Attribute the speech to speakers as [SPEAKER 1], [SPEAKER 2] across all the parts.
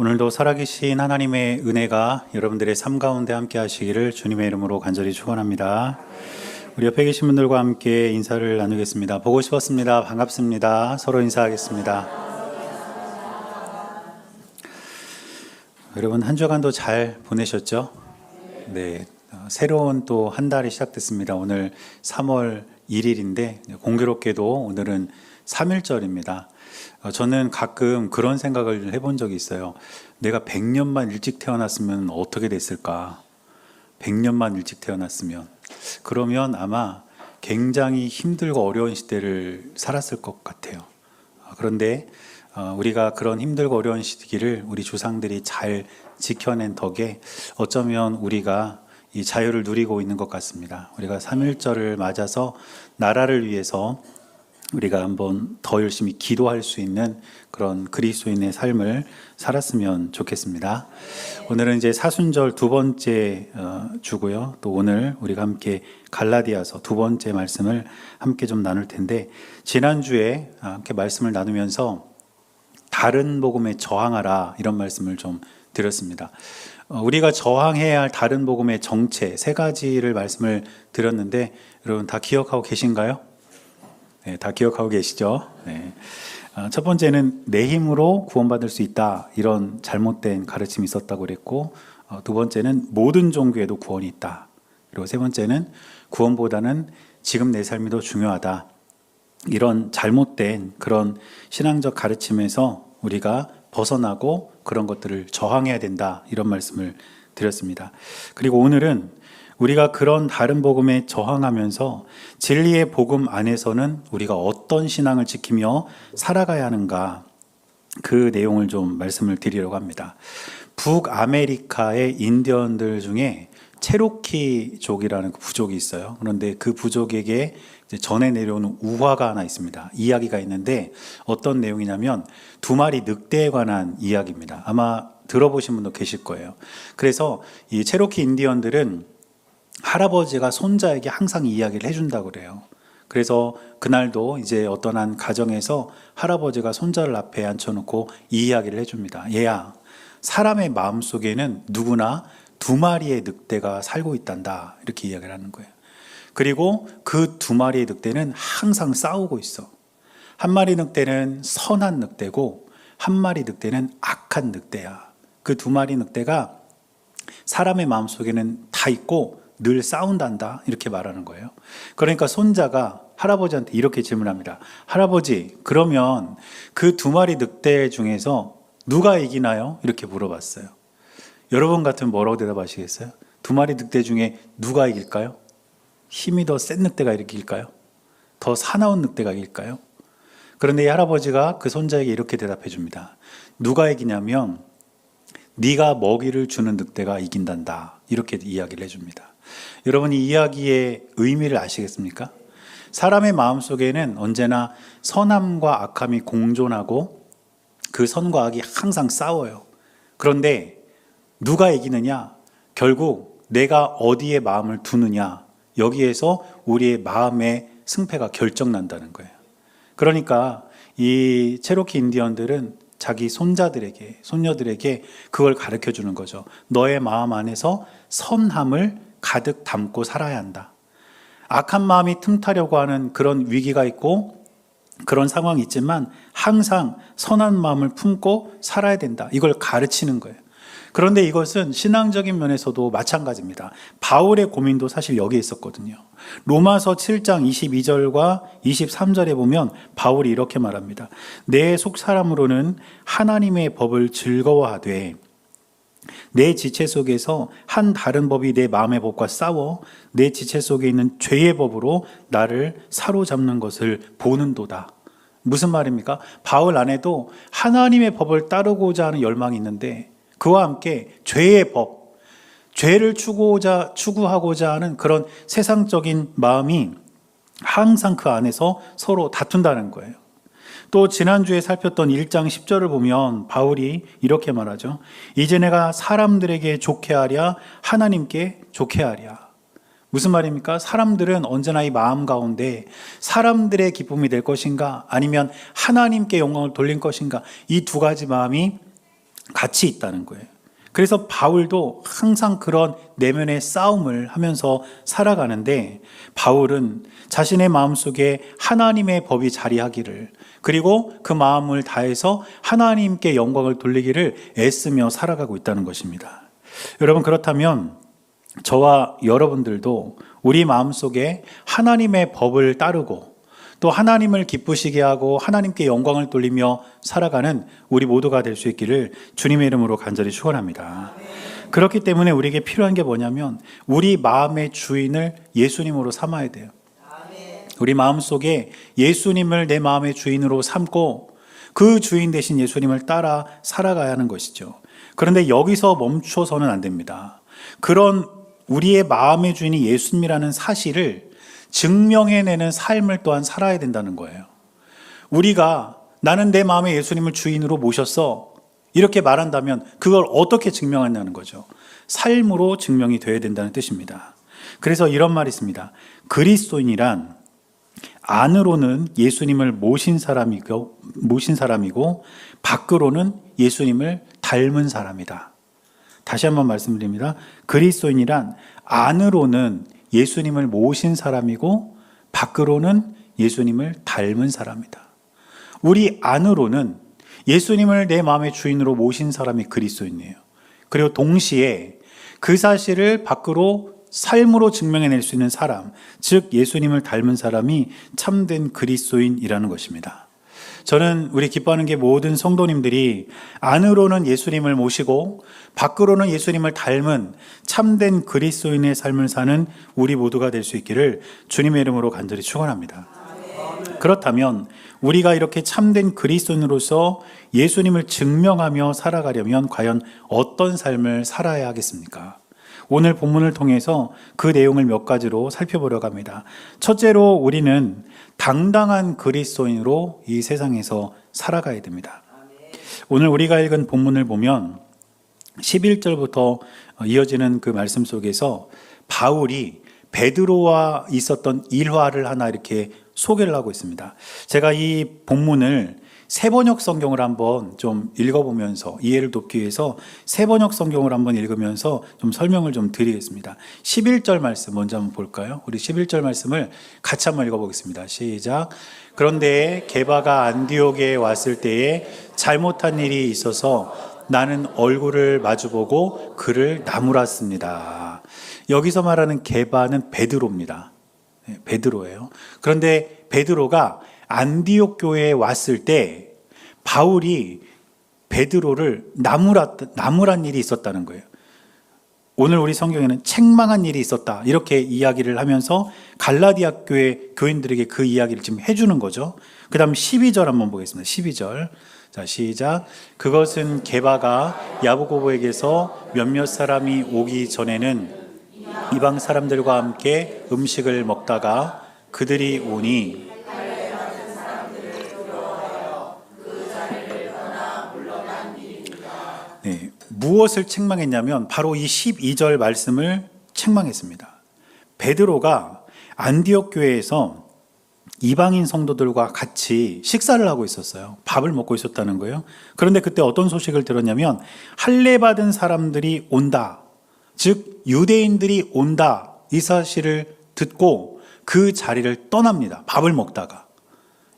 [SPEAKER 1] 오늘도 살아계신 하나님의 은혜가 여러분들의 삶 가운데 함께 하시기를 주님의 이름으로 간절히 축원합니다. 우리 옆에 계신 분들과 함께 인사를 나누겠습니다. 보고 싶었습니다. 반갑습니다. 서로 인사하겠습니다. 여러분 한 주간도 잘 보내셨죠? 네, 새로운 또 한 달이 시작됐습니다. 오늘 3월 1일인데 공교롭게도 오늘은 3.1절입니다. 저는 가끔 그런 생각을 해본 적이 있어요. 내가 100년만 일찍 태어났으면 어떻게 됐을까? 100년만 일찍 태어났으면 그러면 아마 굉장히 힘들고 어려운 시대를 살았을 것 같아요. 그런데 우리가 그런 힘들고 어려운 시기를 우리 조상들이 잘 지켜낸 덕에 어쩌면 우리가 이 자유를 누리고 있는 것 같습니다. 우리가 3.1절을 맞아서 나라를 위해서 우리가 한번 더 열심히 기도할 수 있는 그런 그리스도인의 삶을 살았으면 좋겠습니다. 오늘은 이제 사순절 두 번째 주고요. 또 오늘 우리가 함께 갈라디아서 두 번째 말씀을 함께 좀 나눌 텐데, 지난주에 함께 말씀을 나누면서 다른 복음에 저항하라 이런 말씀을 좀 드렸습니다. 우리가 저항해야 할 다른 복음의 정체 세 가지를 말씀을 드렸는데 여러분 다 기억하고 계신가요? 네, 다 기억하고 계시죠? 네. 첫 번째는 내 힘으로 구원받을 수 있다, 이런 잘못된 가르침이 있었다고 그랬고, 두 번째는 모든 종교에도 구원이 있다, 그리고 세 번째는 구원보다는 지금 내 삶이 더 중요하다, 이런 잘못된 그런 신앙적 가르침에서 우리가 벗어나고 그런 것들을 저항해야 된다, 이런 말씀을 드렸습니다. 그리고 오늘은 우리가 그런 다른 복음에 저항하면서 진리의 복음 안에서는 우리가 어떤 신앙을 지키며 살아가야 하는가, 그 내용을 좀 말씀을 드리려고 합니다. 북아메리카의 인디언들 중에 체로키족이라는 부족이 있어요. 그런데 그 부족에게 전해 내려오는 우화가 하나 있습니다. 이야기가 있는데 어떤 내용이냐면 두 마리 늑대에 관한 이야기입니다. 아마 들어보신 분도 계실 거예요. 그래서 이 체로키 인디언들은 할아버지가 손자에게 항상 이야기를 해준다고 그래요. 그래서 그날도 이제 어떤 한 가정에서 할아버지가 손자를 앞에 앉혀놓고 이 이야기를 해줍니다. 얘야, 사람의 마음속에는 누구나 두 마리의 늑대가 살고 있단다, 이렇게 이야기를 하는 거예요. 그리고 그 두 마리의 늑대는 항상 싸우고 있어. 한 마리 늑대는 선한 늑대고 한 마리 늑대는 악한 늑대야. 그 두 마리 늑대가 사람의 마음속에는 다 있고 늘 싸운단다, 이렇게 말하는 거예요. 그러니까 손자가 할아버지한테 이렇게 질문합니다. 할아버지, 그러면 그 두 마리 늑대 중에서 누가 이기나요? 이렇게 물어봤어요. 여러분 같으면 뭐라고 대답하시겠어요? 두 마리 늑대 중에 누가 이길까요? 힘이 더 센 늑대가 이길까요? 더 사나운 늑대가 이길까요? 그런데 이 할아버지가 그 손자에게 이렇게 대답해 줍니다. 누가 이기냐면 네가 먹이를 주는 늑대가 이긴단다, 이렇게 이야기를 해줍니다. 여러분, 이 이야기의 의미를 아시겠습니까? 사람의 마음속에는 언제나 선함과 악함이 공존하고 그 선과 악이 항상 싸워요. 그런데 누가 이기느냐? 결국 내가 어디에 마음을 두느냐, 여기에서 우리의 마음의 승패가 결정난다는 거예요. 그러니까 이 체로키 인디언들은 자기 손자들에게, 손녀들에게 그걸 가르쳐 주는 거죠. 너의 마음 안에서 선함을 가득 담고 살아야 한다. 악한 마음이 틈타려고 하는 그런 위기가 있고 그런 상황이 있지만 항상 선한 마음을 품고 살아야 된다, 이걸 가르치는 거예요. 그런데 이것은 신앙적인 면에서도 마찬가지입니다. 바울의 고민도 사실 여기에 있었거든요. 로마서 7장 22절과 23절에 보면 바울이 이렇게 말합니다. 내 속사람으로는 하나님의 법을 즐거워하되 내 지체 속에서 한 다른 법이 내 마음의 법과 싸워 내 지체 속에 있는 죄의 법으로 나를 사로잡는 것을 보는도다. 무슨 말입니까? 바울 안에도 하나님의 법을 따르고자 하는 열망이 있는데 그와 함께 죄의 법, 죄를 추구하고자 하는 그런 세상적인 마음이 항상 그 안에서 서로 다툰다는 거예요. 또 지난주에 살폈던 1장 10절을 보면 바울이 이렇게 말하죠. 이제 내가 사람들에게 좋게 하랴 하나님께 좋게 하랴. 무슨 말입니까? 사람들은 언제나 이 마음 가운데 사람들의 기쁨이 될 것인가, 아니면 하나님께 영광을 돌릴 것인가, 이 두 가지 마음이 같이 있다는 거예요. 그래서 바울도 항상 그런 내면의 싸움을 하면서 살아가는데, 바울은 자신의 마음속에 하나님의 법이 자리하기를, 그리고 그 마음을 다해서 하나님께 영광을 돌리기를 애쓰며 살아가고 있다는 것입니다. 여러분, 그렇다면 저와 여러분들도 우리 마음속에 하나님의 법을 따르고 또 하나님을 기쁘시게 하고 하나님께 영광을 돌리며 살아가는 우리 모두가 될 수 있기를 주님의 이름으로 간절히 축원합니다. 그렇기 때문에 우리에게 필요한 게 뭐냐면, 우리 마음의 주인을 예수님으로 삼아야 돼요. 우리 마음속에 예수님을 내 마음의 주인으로 삼고 그 주인 대신 예수님을 따라 살아가야 하는 것이죠. 그런데 여기서 멈춰서는 안 됩니다. 그런 우리의 마음의 주인이 예수님이라는 사실을 증명해내는 삶을 또한 살아야 된다는 거예요. 우리가 나는 내 마음의 예수님을 주인으로 모셨어 이렇게 말한다면 그걸 어떻게 증명하냐는 거죠. 삶으로 증명이 되어야 된다는 뜻입니다. 그래서 이런 말이 있습니다. 그리스도인이란 안으로는 예수님을 모신 사람이고 밖으로는 예수님을 닮은 사람이다. 다시 한번 말씀드립니다. 그리스도인이란 안으로는 예수님을 모신 사람이고 밖으로는 예수님을 닮은 사람이다. 우리 안으로는 예수님을 내 마음의 주인으로 모신 사람이 그리스도인이에요. 그리고 동시에 그 사실을 밖으로 삶으로 증명해낼 수 있는 사람, 즉 예수님을 닮은 사람이 참된 그리스도인이라는 것입니다. 저는 우리 기뻐하는 게 모든 성도님들이 안으로는 예수님을 모시고 밖으로는 예수님을 닮은 참된 그리스도인의 삶을 사는 우리 모두가 될 수 있기를 주님의 이름으로 간절히 축원합니다. 그렇다면 우리가 이렇게 참된 그리스도인으로서 예수님을 증명하며 살아가려면 과연 어떤 삶을 살아야 하겠습니까? 오늘 본문을 통해서 그 내용을 몇 가지로 살펴보려고 합니다. 첫째로 우리는 당당한 그리스도인으로 이 세상에서 살아가야 됩니다. 오늘 우리가 읽은 본문을 보면 11절부터 이어지는 그 말씀 속에서 바울이 베드로와 있었던 일화를 하나 이렇게 소개를 하고 있습니다. 제가 이 본문을 세번역 성경을 한번 좀 읽어보면서 이해를 돕기 위해서 세번역 성경을 한번 읽으면서 좀 설명을 좀 드리겠습니다. 11절 말씀 먼저 한번 볼까요? 우리 11절 말씀을 같이 한번 읽어보겠습니다. 시작. 그런데 게바가 안디옥에 왔을 때에 잘못한 일이 있어서 나는 얼굴을 마주보고 그를 나무랐습니다. 여기서 말하는 게바는 베드로입니다. 베드로예요. 그런데 베드로가 안디옥 교회에 왔을 때 바울이 베드로를 나무란 일이 있었다는 거예요. 오늘 우리 성경에는 책망한 일이 있었다 이렇게 이야기를 하면서 갈라디아 교회 교인들에게 그 이야기를 지금 해주는 거죠. 그 다음 12절 한번 보겠습니다. 12절. 자, 시작. 그것은 게바가 야고보에게서 몇몇 사람이 오기 전에는 이방 사람들과 함께 음식을 먹다가 그들이 오니 무엇을 책망했냐면 바로 이 12절 말씀을 책망했습니다. 베드로가 안디옥 교회에서 이방인 성도들과 같이 식사를 하고 있었어요. 밥을 먹고 있었다는 거예요. 그런데 그때 어떤 소식을 들었냐면 할례 받은 사람들이 온다, 즉 유대인들이 온다, 이 사실을 듣고 그 자리를 떠납니다. 밥을 먹다가.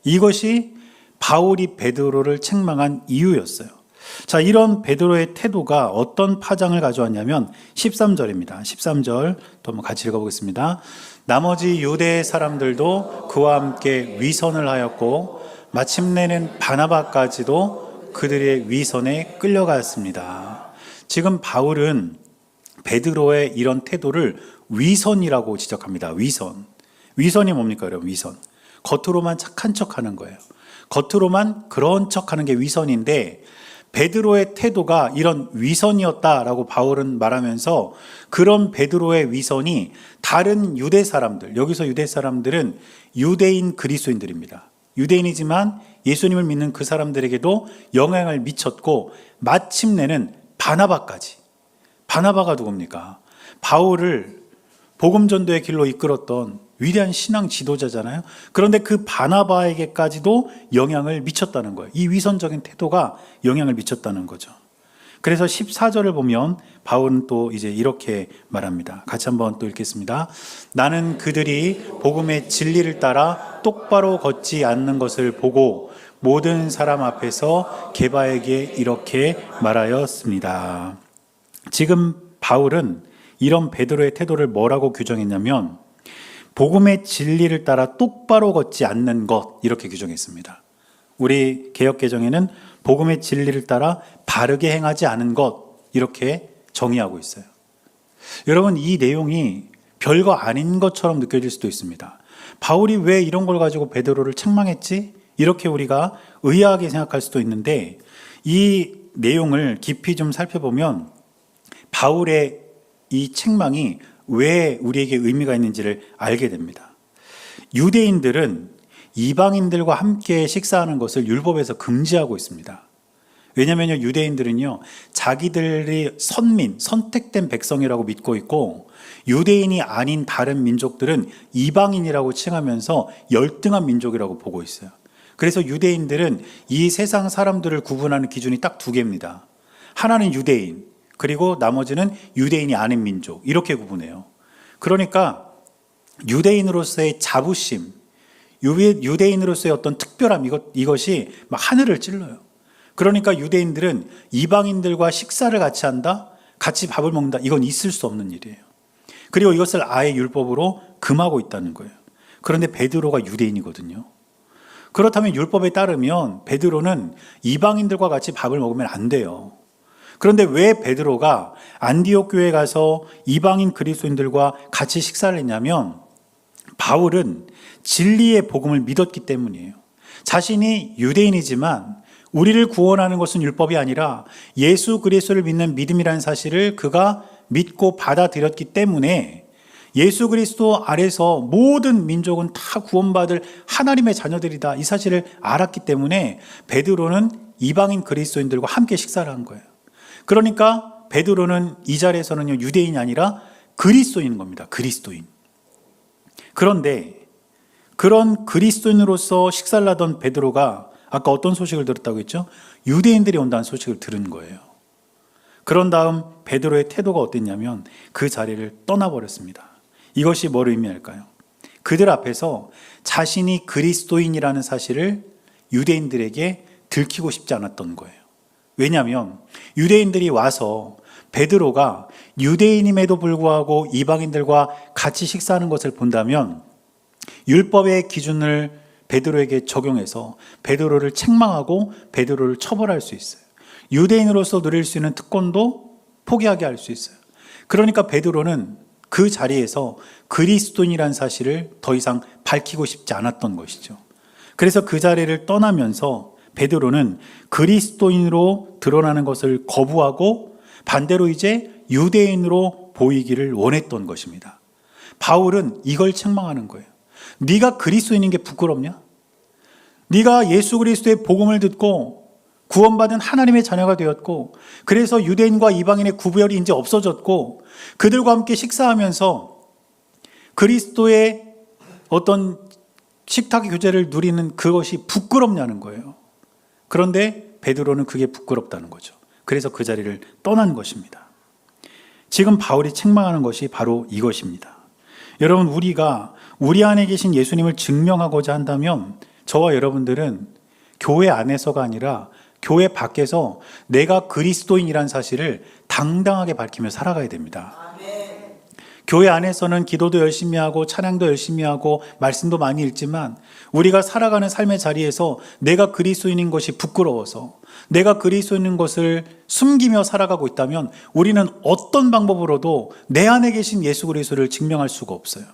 [SPEAKER 1] 이것이 바울이 베드로를 책망한 이유였어요. 자, 이런 베드로의 태도가 어떤 파장을 가져왔냐면 13절입니다. 13절 또 한번 같이 읽어보겠습니다. 나머지 유대 사람들도 그와 함께 위선을 하였고 마침내는 바나바까지도 그들의 위선에 끌려갔습니다. 지금 바울은 베드로의 이런 태도를 위선이라고 지적합니다. 위선. 위선이 뭡니까, 여러분? 위선. 겉으로만 착한 척하는 거예요. 겉으로만 그런 척하는 게 위선인데 베드로의 태도가 이런 위선이었다라고 바울은 말하면서 그런 베드로의 위선이 다른 유대 사람들, 여기서 유대 사람들은 유대인 그리스도인들입니다. 유대인이지만 예수님을 믿는 그 사람들에게도 영향을 미쳤고 마침내는 바나바까지. 바나바가 누굽니까? 바울을 복음 전도의 길로 이끌었던 위대한 신앙 지도자잖아요. 그런데 그 바나바에게까지도 영향을 미쳤다는 거예요. 이 위선적인 태도가 영향을 미쳤다는 거죠. 그래서 14절을 보면 바울은 또 이제 이렇게 말합니다. 같이 한번 또 읽겠습니다. 나는 그들이 복음의 진리를 따라 똑바로 걷지 않는 것을 보고 모든 사람 앞에서 게바에게 이렇게 말하였습니다. 지금 바울은 이런 베드로의 태도를 뭐라고 규정했냐면 복음의 진리를 따라 똑바로 걷지 않는 것, 이렇게 규정했습니다. 우리 개역개정에는 복음의 진리를 따라 바르게 행하지 않은 것, 이렇게 정의하고 있어요. 여러분, 이 내용이 별거 아닌 것처럼 느껴질 수도 있습니다. 바울이 왜 이런 걸 가지고 베드로를 책망했지? 이렇게 우리가 의아하게 생각할 수도 있는데, 이 내용을 깊이 좀 살펴보면 바울의 이 책망이 왜 우리에게 의미가 있는지를 알게 됩니다. 유대인들은 이방인들과 함께 식사하는 것을 율법에서 금지하고 있습니다. 왜냐하면 유대인들은요, 자기들이 선민, 선택된 백성이라고 믿고 있고, 유대인이 아닌 다른 민족들은 이방인이라고 칭하면서 열등한 민족이라고 보고 있어요. 그래서 유대인들은 이 세상 사람들을 구분하는 기준이 딱 두 개입니다. 하나는 유대인, 그리고 나머지는 유대인이 아닌 민족, 이렇게 구분해요. 그러니까 유대인으로서의 자부심, 유대인으로서의 어떤 특별함, 이것이 막 하늘을 찔러요. 그러니까 유대인들은 이방인들과 식사를 같이 한다, 같이 밥을 먹는다, 이건 있을 수 없는 일이에요. 그리고 이것을 아예 율법으로 금하고 있다는 거예요. 그런데 베드로가 유대인이거든요. 그렇다면 율법에 따르면 베드로는 이방인들과 같이 밥을 먹으면 안 돼요. 그런데 왜 베드로가 안디옥 교회에 가서 이방인 그리스도인들과 같이 식사를 했냐면 바울은 진리의 복음을 믿었기 때문이에요. 자신이 유대인이지만 우리를 구원하는 것은 율법이 아니라 예수 그리스도를 믿는 믿음이라는 사실을 그가 믿고 받아들였기 때문에 예수 그리스도 아래서 모든 민족은 다 구원받을 하나님의 자녀들이다, 이 사실을 알았기 때문에 베드로는 이방인 그리스도인들과 함께 식사를 한 거예요. 그러니까 베드로는 이 자리에서는요, 유대인이 아니라 그리스도인인 겁니다. 그리스도인. 그런데 그런 그리스도인으로서 식사를 하던 베드로가 아까 어떤 소식을 들었다고 했죠? 유대인들이 온다는 소식을 들은 거예요. 그런 다음 베드로의 태도가 어땠냐면 그 자리를 떠나버렸습니다. 이것이 뭘 의미할까요? 그들 앞에서 자신이 그리스도인이라는 사실을 유대인들에게 들키고 싶지 않았던 거예요. 왜냐하면 유대인들이 와서 베드로가 유대인임에도 불구하고 이방인들과 같이 식사하는 것을 본다면 율법의 기준을 베드로에게 적용해서 베드로를 책망하고 베드로를 처벌할 수 있어요. 유대인으로서 누릴 수 있는 특권도 포기하게 할 수 있어요. 그러니까 베드로는 그 자리에서 그리스도인이라는 사실을 더 이상 밝히고 싶지 않았던 것이죠. 그래서 그 자리를 떠나면서 베드로는 그리스도인으로 드러나는 것을 거부하고 반대로 이제 유대인으로 보이기를 원했던 것입니다. 바울은 이걸 책망하는 거예요. 네가 그리스도인인 게 부끄럽냐? 네가 예수 그리스도의 복음을 듣고 구원받은 하나님의 자녀가 되었고, 그래서 유대인과 이방인의 구별이 이제 없어졌고, 그들과 함께 식사하면서 그리스도의 어떤 식탁의 교제를 누리는 그것이 부끄럽냐는 거예요. 그런데 베드로는 그게 부끄럽다는 거죠. 그래서 그 자리를 떠난 것입니다. 지금 바울이 책망하는 것이 바로 이것입니다. 여러분, 우리가 우리 안에 계신 예수님을 증명하고자 한다면 저와 여러분들은 교회 안에서가 아니라 교회 밖에서 내가 그리스도인이라는 사실을 당당하게 밝히며 살아가야 됩니다. 교회 안에서는 기도도 열심히 하고 찬양도 열심히 하고 말씀도 많이 읽지만 우리가 살아가는 삶의 자리에서 내가 그리스도인인 것이 부끄러워서 내가 그리스도인인 것을 숨기며 살아가고 있다면 우리는 어떤 방법으로도 내 안에 계신 예수 그리스도를 증명할 수가 없어요.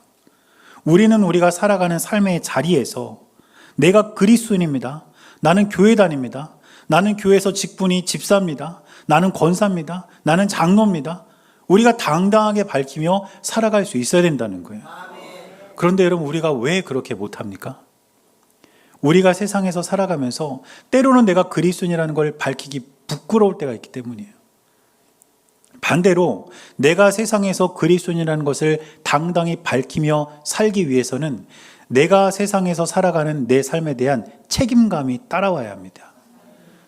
[SPEAKER 1] 우리는 우리가 살아가는 삶의 자리에서 내가 그리스도인입니다. 나는 교회 다닙니다. 나는 교회에서 직분이 집사입니다. 나는 권사입니다. 나는 장로입니다. 우리가 당당하게 밝히며 살아갈 수 있어야 된다는 거예요. 그런데 여러분, 우리가 왜 그렇게 못합니까? 우리가 세상에서 살아가면서 때로는 내가 그리스도인이라는 걸 밝히기 부끄러울 때가 있기 때문이에요. 반대로 내가 세상에서 그리스도인이라는 것을 당당히 밝히며 살기 위해서는 내가 세상에서 살아가는 내 삶에 대한 책임감이 따라와야 합니다.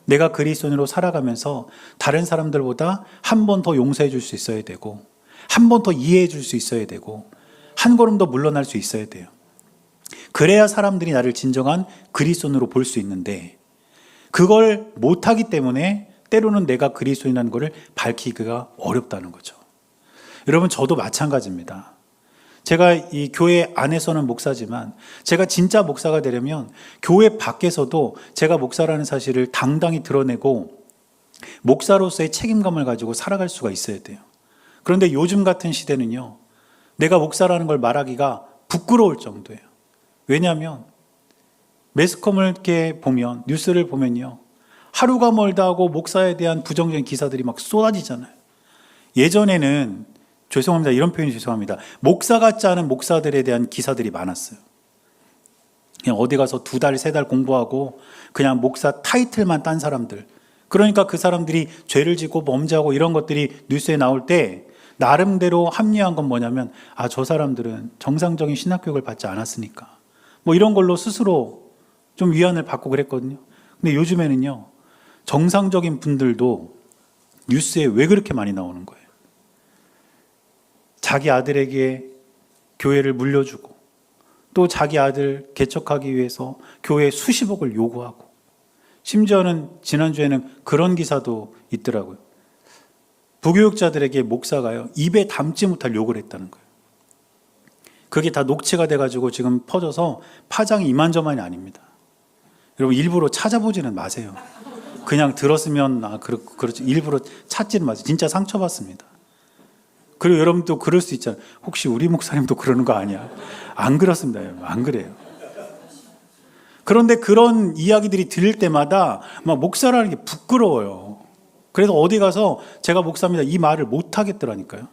[SPEAKER 1] 내가 그리스도인으로 살아가면서 다른 사람들보다 한 번 더 용서해 줄 수 있어야 되고, 한 번 더 이해해 줄 수 있어야 되고, 한 걸음 더 물러날 수 있어야 돼요. 그래야 사람들이 나를 진정한 그리스도인으로 볼 수 있는데, 그걸 못하기 때문에 때로는 내가 그리스도인이라는 것을 밝히기가 어렵다는 거죠. 여러분, 저도 마찬가지입니다. 제가 이 교회 안에서는 목사지만 제가 진짜 목사가 되려면 교회 밖에서도 제가 목사라는 사실을 당당히 드러내고 목사로서의 책임감을 가지고 살아갈 수가 있어야 돼요. 그런데 요즘 같은 시대는요, 내가 목사라는 걸 말하기가 부끄러울 정도예요. 왜냐하면 매스컴을 이렇게 보면, 뉴스를 보면요, 하루가 멀다 하고 목사에 대한 부정적인 기사들이 막 쏟아지잖아요. 예전에는, 죄송합니다, 이런 표현이 죄송합니다, 목사 같지 않은 목사들에 대한 기사들이 많았어요. 그냥 어디 가서 2달, 3달 공부하고 그냥 목사 타이틀만 딴 사람들, 그러니까 그 사람들이 죄를 짓고 범죄하고 이런 것들이 뉴스에 나올 때 나름대로 합리화한 건 뭐냐면, 저 사람들은 정상적인 신학교육을 받지 않았으니까 뭐 이런 걸로 스스로 좀 위안을 받고 그랬거든요. 근데 요즘에는요, 정상적인 분들도 뉴스에 왜 그렇게 많이 나오는 거예요? 자기 아들에게 교회를 물려주고, 또 자기 아들 개척하기 위해서 교회에 수십억을 요구하고, 심지어는 지난주에는 그런 기사도 있더라고요. 부교육자들에게 목사가요, 입에 담지 못할 욕을 했다는 거예요. 그게 다 녹취가 돼가지고 지금 퍼져서 파장이 이만저만이 아닙니다. 여러분, 일부러 찾아보지는 마세요. 그냥 들었으면 그렇지, 일부러 찾지는 마세요. 진짜 상처받습니다. 그리고 여러분도 그럴 수 있잖아요. 혹시 우리 목사님도 그러는 거 아니야? 안 그렇습니다. 안 그래요. 그런데 그런 이야기들이 들릴 때마다 막 목사라는 게 부끄러워요. 그래서 어디 가서 제가 목사입니다, 이 말을 못 하겠더라니까요.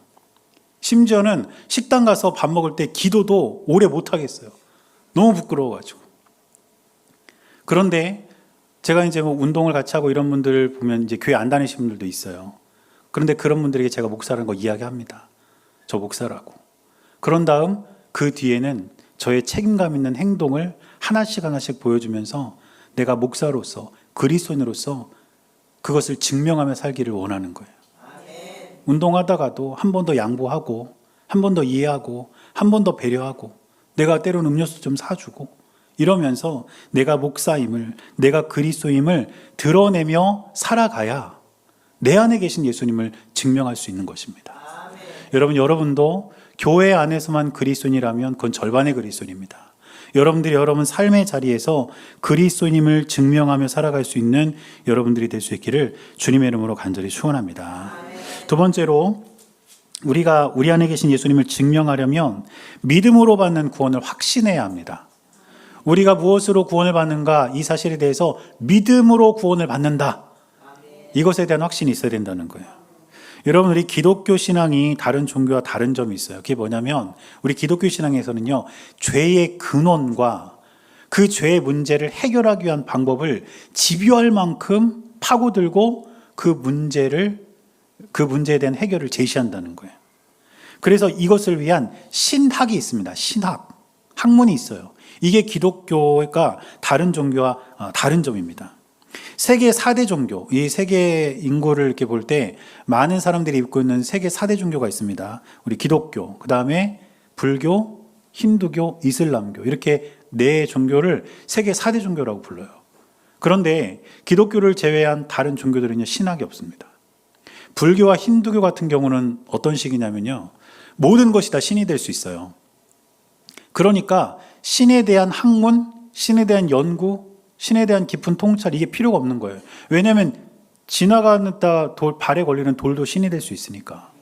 [SPEAKER 1] 심지어는 식당 가서 밥 먹을 때 기도도 오래 못 하겠어요. 너무 부끄러워가지고. 그런데 제가 이제 뭐 운동을 같이 하고 이런 분들 보면 이제 교회 안 다니시는 분들도 있어요. 그런데 그런 분들에게 제가 목사라는 거 이야기합니다. 저 목사라고. 그런 다음 그 뒤에는 저의 책임감 있는 행동을 하나씩 보여주면서 내가 목사로서, 그리스도인으로서 그것을 증명하며 살기를 원하는 거예요. 운동하다가도 한 번 더 양보하고, 한 번 더 이해하고, 한 번 더 배려하고, 내가 때로는 음료수 좀 사주고, 이러면서 내가 목사임을, 내가 그리스도임을 드러내며 살아가야 내 안에 계신 예수님을 증명할 수 있는 것입니다. 여러분도 교회 안에서만 그리스도인이라면 그건 절반의 그리스도인입니다. 여러분들이 여러분 삶의 자리에서 그리스도인임을 증명하며 살아갈 수 있는 여러분들이 될 수 있기를 주님의 이름으로 간절히 축원합니다. 두 번째로, 우리가 우리 안에 계신 예수님을 증명하려면 믿음으로 받는 구원을 확신해야 합니다. 우리가 무엇으로 구원을 받는가, 이 사실에 대해서 믿음으로 구원을 받는다, 이것에 대한 확신이 있어야 된다는 거예요. 여러분, 우리 기독교 신앙이 다른 종교와 다른 점이 있어요. 그게 뭐냐면, 우리 기독교 신앙에서는요, 죄의 근원과 그 죄의 문제를 해결하기 위한 방법을 집요할 만큼 파고들고 그 문제에 대한 해결을 제시한다는 거예요. 그래서 이것을 위한 신학이 있습니다. 신학, 학문이 있어요. 이게 기독교가 다른 종교와 다른 점입니다. 세계 4대 종교, 이 세계 인구를 이렇게 볼 때 많은 사람들이 입고 있는 세계 4대 종교가 있습니다. 우리 기독교, 그 다음에 불교, 힌두교, 이슬람교, 이렇게 네 종교를 세계 4대 종교라고 불러요. 그런데 기독교를 제외한 다른 종교들은요, 신학이 없습니다. 불교와 힌두교 같은 경우는 어떤 식이냐면요, 모든 것이 다 신이 될 수 있어요. 그러니까 신에 대한 학문, 신에 대한 연구, 신에 대한 깊은 통찰, 이게 필요가 없는 거예요. 왜냐하면 지나가다 발에 걸리는 돌도 신이 될 수 있으니까.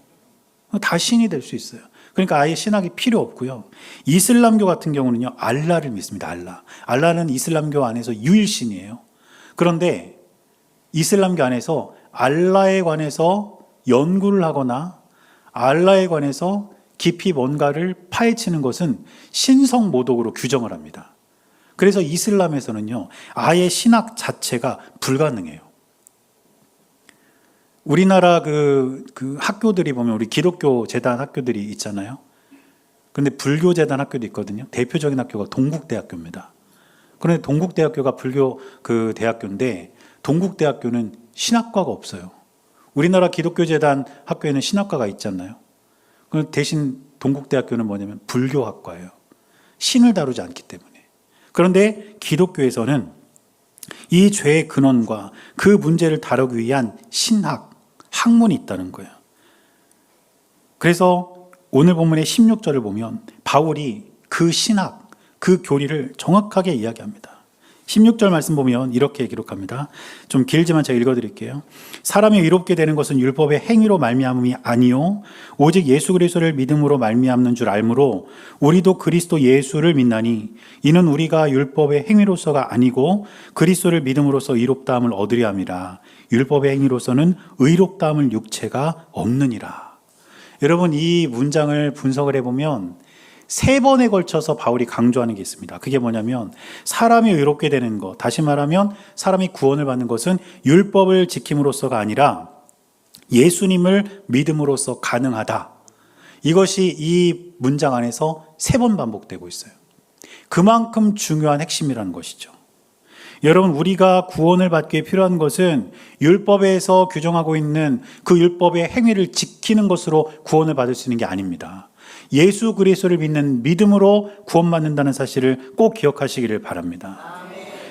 [SPEAKER 1] 다 신이 될 수 있어요. 그러니까 아예 신학이 필요 없고요. 이슬람교 같은 경우는요, 알라를 믿습니다. 알라는 이슬람교 안에서 유일신이에요. 그런데 이슬람교 안에서 알라에 관해서 연구를 하거나 알라에 관해서 깊이 뭔가를 파헤치는 것은 신성모독으로 규정을 합니다. 그래서 이슬람에서는요, 아예 신학 자체가 불가능해요. 우리나라 그 학교들이 보면 우리 기독교 재단 학교들이 있잖아요. 그런데 불교 재단 학교도 있거든요. 대표적인 학교가 동국대학교입니다. 그런데 동국대학교가 불교 그 대학교인데, 동국대학교는 신학과가 없어요. 우리나라 기독교재단 학교에는 신학과가 있지 않나요? 대신 동국대학교는 뭐냐면 불교학과예요. 신을 다루지 않기 때문에. 그런데 기독교에서는 이 죄의 근원과 그 문제를 다루기 위한 신학, 학문이 있다는 거예요. 그래서 오늘 본문의 16절을 보면 바울이 그 신학, 그 교리를 정확하게 이야기합니다. 16절 말씀 보면 이렇게 기록합니다. 좀 길지만 제가 읽어드릴게요. 사람이 의롭게 되는 것은 율법의 행위로 말미암음이 아니요 오직 예수 그리스도를 믿음으로 말미암는 줄 알므로 우리도 그리스도 예수를 믿나니 이는 우리가 율법의 행위로서가 아니고 그리스도를 믿음으로써 의롭다함을 얻으려 함이라. 율법의 행위로서는 의롭다함을 육체가 없느니라. 여러분, 이 문장을 분석을 해보면 3번에 걸쳐서 바울이 강조하는 게 있습니다. 그게 뭐냐면 사람이 의롭게 되는 것, 다시 말하면 사람이 구원을 받는 것은 율법을 지킴으로써가 아니라 예수님을 믿음으로써 가능하다. 이것이 이 문장 안에서 3번 반복되고 있어요. 그만큼 중요한 핵심이라는 것이죠. 여러분, 우리가 구원을 받기 위해 필요한 것은 율법에서 규정하고 있는 그 율법의 행위를 지키는 것으로 구원을 받을 수 있는 게 아닙니다. 예수 그리스도를 믿는 믿음으로 구원받는다는 사실을 꼭 기억하시기를 바랍니다.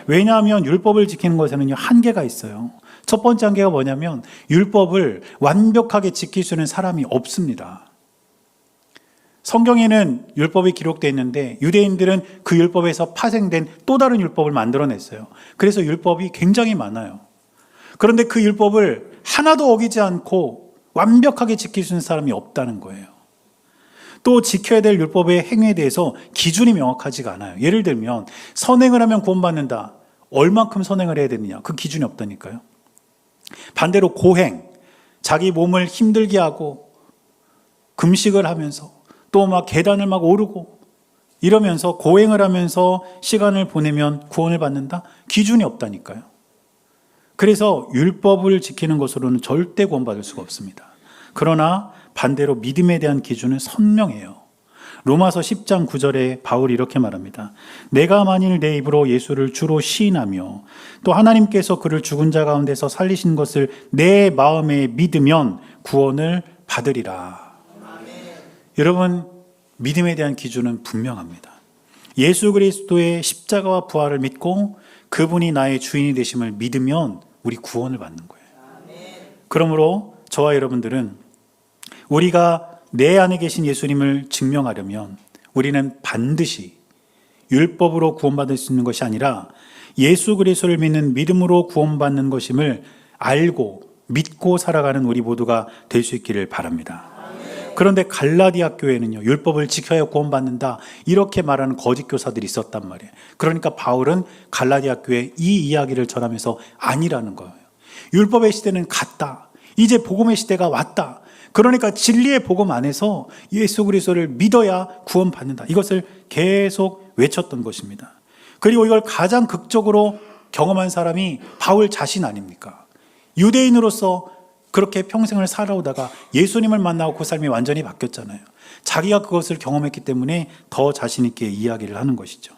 [SPEAKER 1] 왜냐하면 율법을 지키는 것에는 한계가 있어요. 첫 번째 한계가 뭐냐면 율법을 완벽하게 지킬 수 있는 사람이 없습니다. 성경에는 율법이 기록되어 있는데 유대인들은 그 율법에서 파생된 또 다른 율법을 만들어냈어요. 그래서 율법이 굉장히 많아요. 그런데 그 율법을 하나도 어기지 않고 완벽하게 지킬 수 있는 사람이 없다는 거예요. 또 지켜야 될 율법의 행위에 대해서 기준이 명확하지가 않아요. 예를 들면 선행을 하면 구원받는다. 얼만큼 선행을 해야 되느냐. 그 기준이 없다니까요. 반대로 고행, 자기 몸을 힘들게 하고 금식을 하면서 또 막 계단을 막 오르고 이러면서 고행을 하면서 시간을 보내면 구원을 받는다? 기준이 없다니까요. 그래서 율법을 지키는 것으로는 절대 구원받을 수가 없습니다. 그러나 반대로 믿음에 대한 기준은 선명해요. 로마서 10장 9절에 바울이 이렇게 말합니다. 내가 만일 내 입으로 예수를 주로 시인하며 또 하나님께서 그를 죽은 자 가운데서 살리신 것을 내 마음에 믿으면 구원을 받으리라. 여러분, 믿음에 대한 기준은 분명합니다. 예수 그리스도의 십자가와 부활을 믿고 그분이 나의 주인이 되심을 믿으면 우리 구원을 받는 거예요. 그러므로 저와 여러분들은 우리가 내 안에 계신 예수님을 증명하려면 우리는 반드시 율법으로 구원받을 수 있는 것이 아니라 예수 그리스도를 믿는 믿음으로 구원받는 것임을 알고 믿고 살아가는 우리 모두가 될 수 있기를 바랍니다. 그런데 갈라디아 교회는요, 율법을 지켜야 구원받는다 이렇게 말하는 거짓 교사들이 있었단 말이에요. 그러니까 바울은 갈라디아 교회에 이 이야기를 전하면서 아니라는 거예요. 율법의 시대는 갔다. 이제 복음의 시대가 왔다. 그러니까 진리의 복음 안에서 예수 그리스도를 믿어야 구원받는다. 이것을 계속 외쳤던 것입니다. 그리고 이걸 가장 극적으로 경험한 사람이 바울 자신 아닙니까? 유대인으로서 그렇게 평생을 살아오다가 예수님을 만나고 그 삶이 완전히 바뀌었잖아요. 자기가 그것을 경험했기 때문에 더 자신 있게 이야기를 하는 것이죠.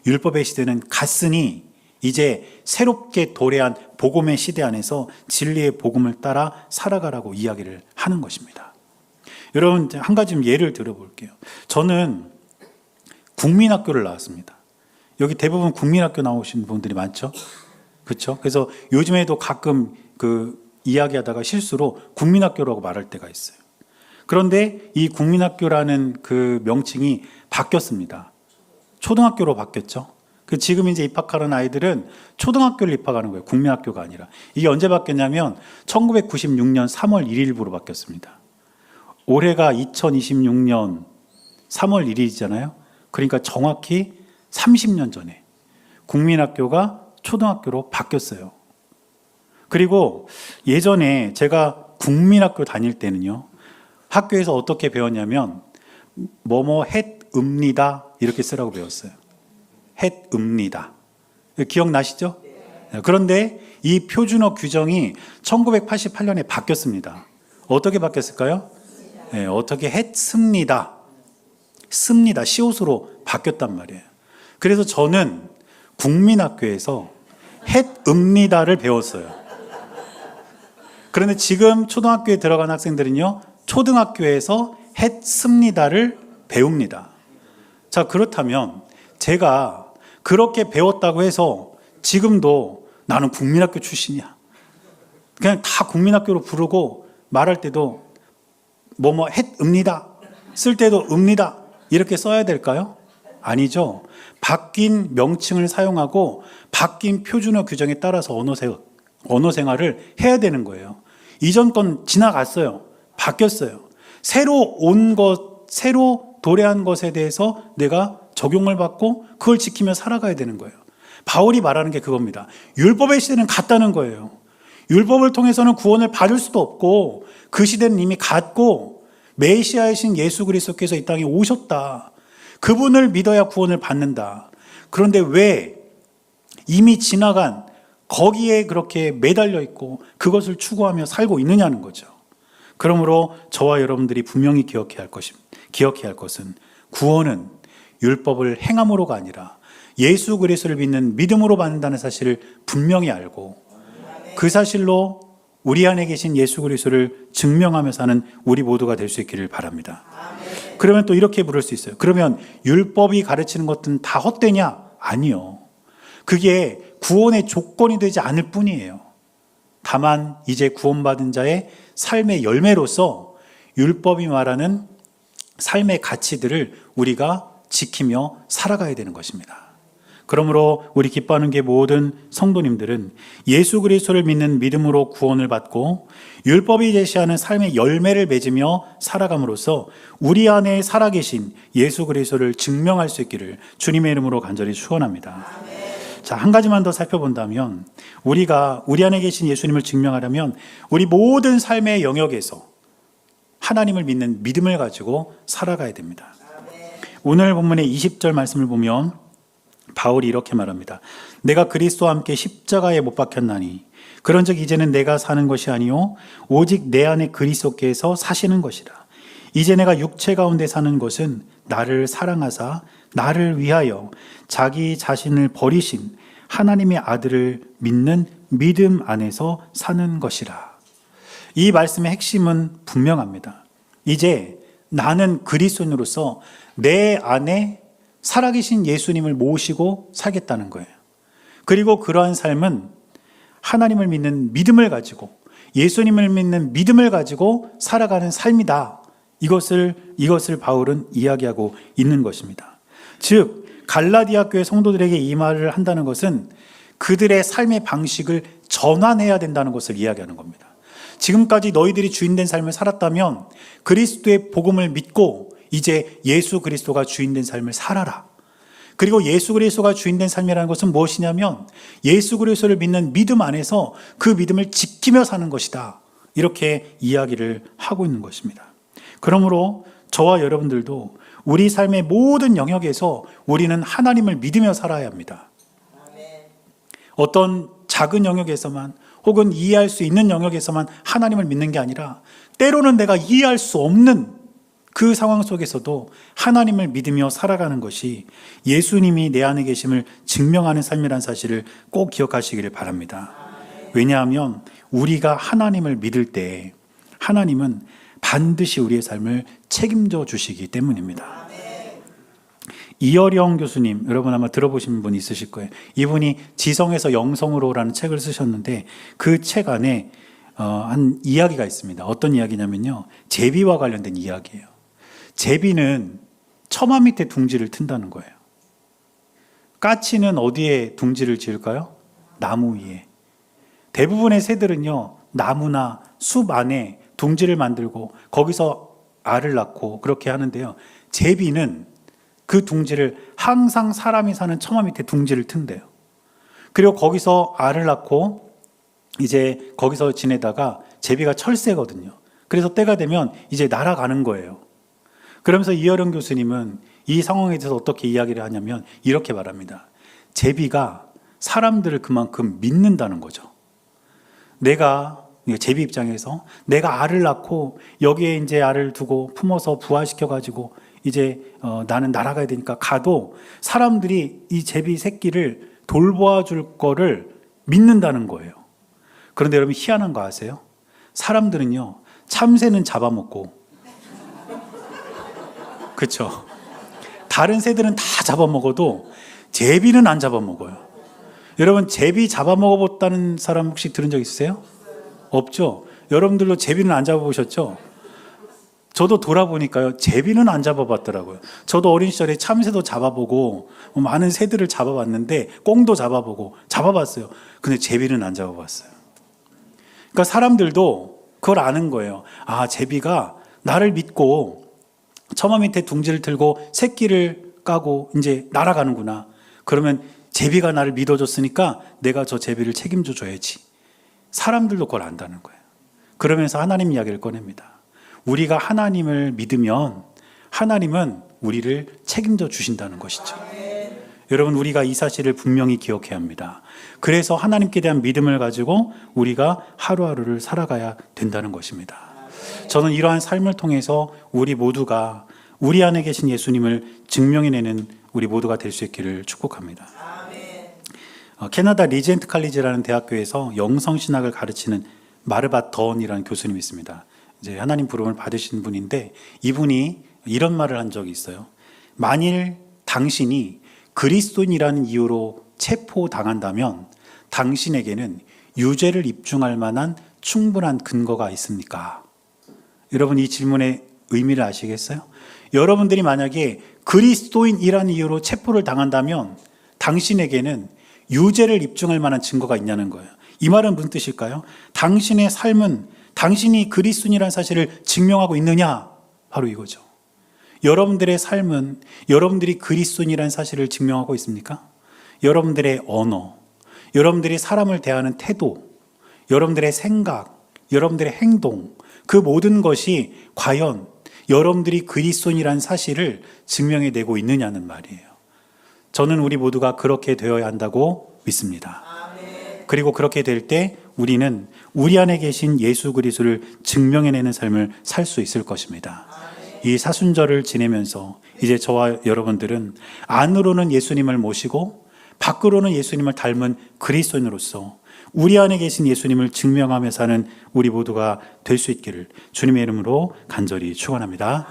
[SPEAKER 1] 율법의 시대는 갔으니 이제 새롭게 도래한 복음의 시대 안에서 진리의 복음을 따라 살아가라고 이야기를 하는 것입니다. 여러분, 한 가지 예를 들어볼게요. 저는 국민학교를 나왔습니다. 여기 대부분 국민학교 나오신 분들이 많죠? 그렇죠? 그래서 요즘에도 가끔 이야기하다가 실수로 국민학교라고 말할 때가 있어요. 그런데 이 국민학교라는 그 명칭이 바뀌었습니다. 초등학교로 바뀌었죠. 지금 이제 입학하는 아이들은 초등학교를 입학하는 거예요. 국민학교가 아니라. 이게 언제 바뀌었냐면 1996년 3월 1일부로 바뀌었습니다. 올해가 2026년 3월 1일이잖아요. 그러니까 정확히 30년 전에 국민학교가 초등학교로 바뀌었어요. 그리고 예전에 제가 국민학교 다닐 때는요, 학교에서 어떻게 배웠냐면 뭐뭐 했읍니다 이렇게 쓰라고 배웠어요. 했읍니다. 기억나시죠? 그런데 이 표준어 규정이 1988년에 바뀌었습니다. 어떻게 바뀌었을까요? 네, 어떻게 했습니다. 씁니다. 시옷으로 바뀌었단 말이에요. 그래서 저는 국민학교에서 햇읍니다를 배웠어요. 그런데 지금 초등학교에 들어간 학생들은요, 초등학교에서 햇습니다를 배웁니다. 자, 그렇다면 제가 그렇게 배웠다고 해서 지금도 나는 국민학교 출신이야, 그냥 다 국민학교로 부르고 말할 때도 뭐뭐 햇읍니다, 쓸 때도 읍니다 이렇게 써야 될까요? 아니죠. 바뀐 명칭을 사용하고 바뀐 표준어 규정에 따라서 언어 생활을 해야 되는 거예요. 이전 건 지나갔어요. 바뀌었어요. 새로 온 것, 새로 도래한 것에 대해서 내가 적용을 받고 그걸 지키며 살아가야 되는 거예요. 바울이 말하는 게 그겁니다. 율법의 시대는 갔다는 거예요. 율법을 통해서는 구원을 받을 수도 없고 그 시대는 이미 갔고 메시아이신 예수 그리스도께서 이 땅에 오셨다. 그분을 믿어야 구원을 받는다. 그런데 왜 이미 지나간 거기에 그렇게 매달려 있고 그것을 추구하며 살고 있느냐는 거죠. 그러므로 저와 여러분들이 분명히 기억해야 할 것은 구원은 율법을 행함으로가 아니라 예수 그리스도를 믿는 믿음으로 받는다는 사실을 분명히 알고 그 사실로 우리 안에 계신 예수 그리스도를 증명하며 사는 우리 모두가 될 수 있기를 바랍니다. 그러면 또 이렇게 물을 수 있어요. 그러면 율법이 가르치는 것은 다 헛되냐? 아니요. 그게 구원의 조건이 되지 않을 뿐이에요. 다만 이제 구원받은 자의 삶의 열매로서 율법이 말하는 삶의 가치들을 우리가 지키며 살아가야 되는 것입니다. 그러므로 우리 기뻐하는 게 모든 성도님들은 예수 그리스도를 믿는 믿음으로 구원을 받고 율법이 제시하는 삶의 열매를 맺으며 살아감으로써 우리 안에 살아계신 예수 그리스도를 증명할 수 있기를 주님의 이름으로 간절히 축원합니다. 자, 한 가지만 더 살펴본다면 우리가 우리 안에 계신 예수님을 증명하려면 우리 모든 삶의 영역에서 하나님을 믿는 믿음을 가지고 살아가야 됩니다. 오늘 본문의 20절 말씀을 보면 바울이 이렇게 말합니다. 내가 그리스도와 함께 십자가에 못 박혔나니 그런즉 이제는 내가 사는 것이 아니요 오직 내 안에 그리스도께서 사시는 것이라. 이제 내가 육체 가운데 사는 것은 나를 사랑하사 나를 위하여 자기 자신을 버리신 하나님의 아들을 믿는 믿음 안에서 사는 것이라. 이 말씀의 핵심은 분명합니다. 이제 나는 그리스도인으로서 내 안에 살아계신 예수님을 모시고 살겠다는 거예요. 그리고 그러한 삶은 하나님을 믿는 믿음을 가지고 예수님을 믿는 믿음을 가지고 살아가는 삶이다. 이것을 바울은 이야기하고 있는 것입니다. 즉 갈라디아 교회 성도들에게 이 말을 한다는 것은 그들의 삶의 방식을 전환해야 된다는 것을 이야기하는 겁니다. 지금까지 너희들이 주인된 삶을 살았다면 그리스도의 복음을 믿고 이제 예수 그리스도가 주인된 삶을 살아라. 그리고 예수 그리스도가 주인된 삶이라는 것은 무엇이냐면 예수 그리스도를 믿는 믿음 안에서 그 믿음을 지키며 사는 것이다. 이렇게 이야기를 하고 있는 것입니다. 그러므로 저와 여러분들도 우리 삶의 모든 영역에서 우리는 하나님을 믿으며 살아야 합니다. 어떤 작은 영역에서만 혹은 이해할 수 있는 영역에서만 하나님을 믿는 게 아니라 때로는 내가 이해할 수 없는 그 상황 속에서도 하나님을 믿으며 살아가는 것이 예수님이 내 안에 계심을 증명하는 삶이라는 사실을 꼭 기억하시기를 바랍니다. 왜냐하면 우리가 하나님을 믿을 때 하나님은 반드시 우리의 삶을 책임져 주시기 때문입니다. 이어령 교수님, 여러분 아마 들어보신 분 있으실 거예요. 이분이 지성에서 영성으로라는 책을 쓰셨는데 그 책 안에 한 이야기가 있습니다. 어떤 이야기냐면요, 제비와 관련된 이야기예요. 제비는 처마 밑에 둥지를 튼다는 거예요. 까치는 어디에 둥지를 지을까요? 나무 위에. 대부분의 새들은요, 나무나 숲 안에 둥지를 만들고 거기서 알을 낳고 그렇게 하는데요, 제비는 그 둥지를 항상 사람이 사는 처마 밑에 둥지를 튼대요. 그리고 거기서 알을 낳고 이제 거기서 지내다가 제비가 철새거든요. 그래서 때가 되면 이제 날아가는 거예요. 그러면서 이어령 교수님은 이 상황에 대해서 어떻게 이야기를 하냐면 이렇게 말합니다. 제비가 사람들을 그만큼 믿는다는 거죠. 제비 입장에서 내가 알을 낳고 여기에 이제 알을 두고 품어서 부화시켜가지고 이제 나는 날아가야 되니까 가도 사람들이 이 제비 새끼를 돌보아 줄 거를 믿는다는 거예요. 그런데 여러분 희한한 거 아세요? 사람들은요, 참새는 잡아먹고, 그렇죠? 다른 새들은 다 잡아먹어도 제비는 안 잡아먹어요. 여러분 제비 잡아먹어봤다는 사람 혹시 들은 적 있으세요? 없죠? 여러분들도 제비는 안 잡아보셨죠? 저도 돌아보니까요, 제비는 안 잡아봤더라고요. 저도 어린 시절에 참새도 잡아보고 많은 새들을 잡아봤는데, 꽁도 잡아보고 잡아봤어요. 근데 제비는 안 잡아봤어요. 그러니까 사람들도 그걸 아는 거예요. 아, 제비가 나를 믿고 처마 밑에 둥지를 틀고 새끼를 까고 이제 날아가는구나. 그러면 제비가 나를 믿어줬으니까 내가 저 제비를 책임져 줘야지. 사람들도 그걸 안다는 거예요. 그러면서 하나님 이야기를 꺼냅니다. 우리가 하나님을 믿으면 하나님은 우리를 책임져 주신다는 것이죠. 여러분, 우리가 이 사실을 분명히 기억해야 합니다. 그래서 하나님께 대한 믿음을 가지고 우리가 하루하루를 살아가야 된다는 것입니다. 저는 이러한 삶을 통해서 우리 모두가 우리 안에 계신 예수님을 증명해내는 우리 모두가 될 수 있기를 축복합니다. 캐나다 리젠트 칼리지라는 대학교에서 영성신학을 가르치는 마르바 던이라는 교수님이 있습니다. 이제 하나님 부름을 받으신 분인데, 이분이 이런 말을 한 적이 있어요. 만일 당신이 그리스도인이라는 이유로 체포당한다면 당신에게는 유죄를 입증할 만한 충분한 근거가 있습니까? 여러분, 이 질문의 의미를 아시겠어요? 여러분들이 만약에 그리스도인이라는 이유로 체포를 당한다면 당신에게는 유죄를 입증할 만한 증거가 있냐는 거예요. 이 말은 무슨 뜻일까요? 당신의 삶은 당신이 그리스도인이라는 사실을 증명하고 있느냐? 바로 이거죠. 여러분들의 삶은 여러분들이 그리스도인이라는 사실을 증명하고 있습니까? 여러분들의 언어, 여러분들이 사람을 대하는 태도, 여러분들의 생각, 여러분들의 행동, 그 모든 것이 과연 여러분들이 그리스도인이라는 사실을 증명해내고 있느냐는 말이에요. 저는 우리 모두가 그렇게 되어야 한다고 믿습니다. 그리고 그렇게 될 때 우리는 우리 안에 계신 예수 그리스도를 증명해내는 삶을 살 수 있을 것입니다. 이 사순절을 지내면서 이제 저와 여러분들은 안으로는 예수님을 모시고 밖으로는 예수님을 닮은 그리스도인으로서 우리 안에 계신 예수님을 증명하며 사는 우리 모두가 될 수 있기를 주님의 이름으로 간절히 축원합니다.